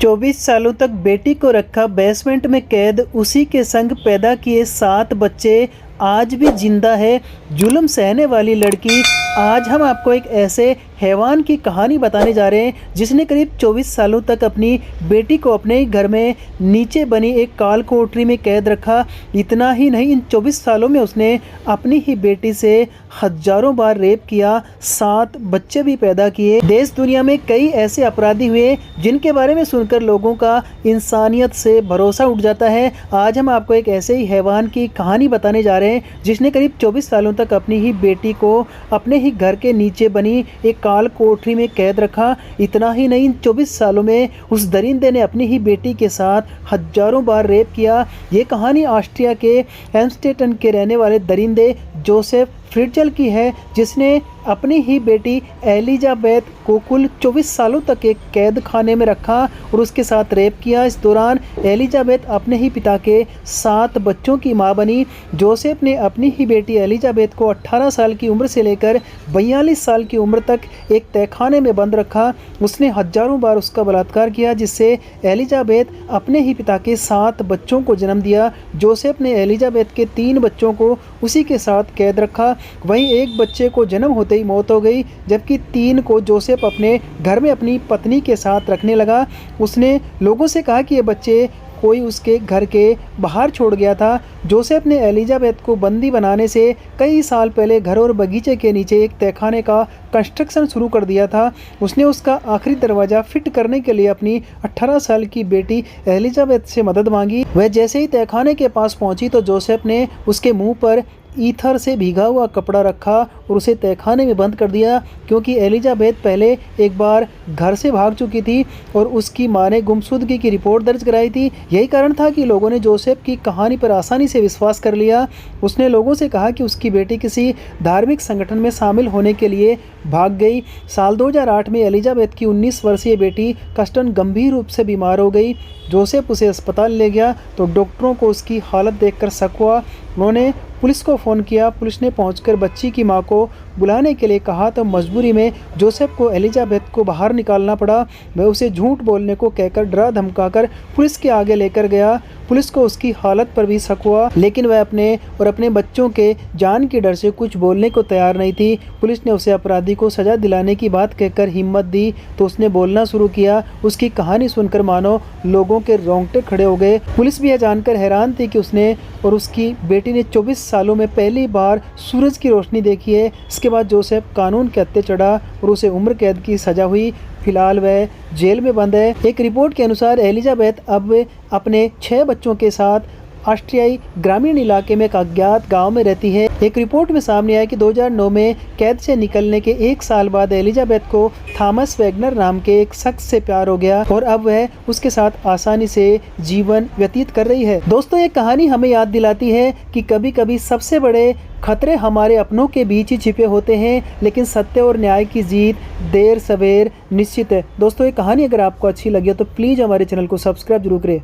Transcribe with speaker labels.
Speaker 1: 24 सालों तक बेटी को रखा बेसमेंट में कैद, उसी के संग पैदा किए 7 बच्चे, आज भी जिंदा है जुल्म सहने वाली लड़की। आज हम आपको एक ऐसे हैवान की कहानी बताने जा रहे हैं जिसने करीब 24 सालों तक अपनी बेटी को अपने ही घर में नीचे बनी एक काल कोठरी में कैद रखा। इतना ही नहीं, इन 24 सालों में उसने अपनी ही बेटी से हजारों बार रेप किया, 7 बच्चे भी पैदा किए। देश दुनिया में कई ऐसे अपराधी हुए जिनके बारे में सुनकर लोगों का इंसानियत से भरोसा उठ जाता है। आज हम आपको एक ऐसे ही हैवान की कहानी बताने जा रहे हैं जिसने करीब 24 सालों तक अपनी ही बेटी को अपने ही घर के नीचे बनी एक काल कोठरी में कैद रखा। इतना ही नहीं, 24 सालों में उस दरिंदे ने अपनी ही बेटी के साथ हजारों बार रेप किया। ये कहानी ऑस्ट्रिया के एम्स्टेटन के रहने वाले दरिंदे जोसेफ फ्रिट्ज़ल की है, जिसने अपनी ही बेटी एलिजाबेथ को कुल 24 सालों तक एक कैद खाने में रखा और उसके साथ रेप किया। इस दौरान एलिजाबेथ अपने ही पिता के 7 बच्चों की मां बनी। जोसेफ ने अपनी ही बेटी एलिजाबेथ को 18 साल की उम्र से लेकर 42 साल की उम्र तक एक तहखाने में बंद रखा। उसने हजारों बार उसका बलात्कार किया, जिससे एलिजाबेथ अपने ही पिता के 7 बच्चों को जन्म दिया। जोसेफ ने एलिजाबेथ के 3 बच्चों को उसी के साथ कैद रखा। वहीं एक बच्चे को जन्म होते ही मौत हो गई, जबकि 3 को जोसेफ अपने घर में अपनी पत्नी के साथ रखने लगा। उसने लोगों से कहा कि ये बच्चे कोई उसके घर के बाहर छोड़ गया था। जोसेफ ने एलिजाबेथ को बंदी बनाने से कई साल पहले घर और बगीचे के नीचे एक तहखाने का कंस्ट्रक्शन शुरू कर दिया था। उसने उसका आखिरी दरवाज़ा फिट करने के लिए अपनी 18 साल की बेटी एलिजाबेथ से मदद मांगी। वह जैसे ही तहखाने के पास पहुंची तो जोसेफ ने उसके मुंह पर ईथर से भीगा हुआ कपड़ा रखा और उसे तहखाने में बंद कर दिया, क्योंकि एलिजाबेथ पहले एक बार घर से भाग चुकी थी और उसकी मां ने गुमशुदगी की रिपोर्ट दर्ज कराई थी। यही कारण था कि लोगों ने जोसेफ की कहानी पर आसानी से विश्वास कर लिया। उसने लोगों से कहा कि उसकी बेटी किसी धार्मिक संगठन में शामिल होने के लिए भाग गई। साल 2008 में एलिजाबेथ की 19 वर्षीय बेटी कस्टन गंभीर रूप से बीमार हो गई। जोसेफ उसे अस्पताल ले गया तो डॉक्टरों को उसकी हालत देखकर शक हुआ। उन्होंने पुलिस को फ़ोन किया। पुलिस ने पहुंचकर बच्ची की मां को बुलाने के लिए कहा तो मजबूरी में जोसेफ को एलिजाबेथ को बाहर निकालना पड़ा। वह उसे झूठ बोलने को कहकर डरा धमकाकर पुलिस के आगे लेकर गया। पुलिस को उसकी हालत पर भी शक हुआ, लेकिन वह अपने और अपने बच्चों के जान के डर से कुछ बोलने को तैयार नहीं थी। पुलिस ने उसे अपराधी को सज़ा दिलाने की बात कहकर हिम्मत दी तो उसने बोलना शुरू किया। उसकी कहानी सुनकर मानो लोगों के रोंगटे खड़े हो गए। पुलिस भी यह जानकर हैरान थी कि उसने और उसकी बेटी ने 24 सालों में पहली बार सूरज की रोशनी देखी है। इसके बाद जोसेफ कानून के हत्थे चढ़ा और उसे उम्र कैद की सज़ा हुई। फिलहाल वह जेल में बंद है। एक रिपोर्ट के अनुसार एलिजाबेथ अब अपने 6 बच्चों के साथ ऑस्ट्रियाई ग्रामीण इलाके में एक अज्ञात गांव में रहती है। एक रिपोर्ट में सामने आया कि 2009 में कैद से निकलने के 1 साल बाद एलिजाबेथ को थॉमस वैगनर नाम के एक शख्स से प्यार हो गया और अब वह उसके साथ आसानी से जीवन व्यतीत कर रही है। दोस्तों, ये कहानी हमें याद दिलाती है कि कभी कभी सबसे बड़े खतरे हमारे अपनों के बीच ही छिपे होते हैं, लेकिन सत्य और न्याय की जीत देर सवेर निश्चित है। दोस्तों, ये कहानी अगर आपको अच्छी लगी हो तो प्लीज़ हमारे चैनल को सब्सक्राइब जरूर करें।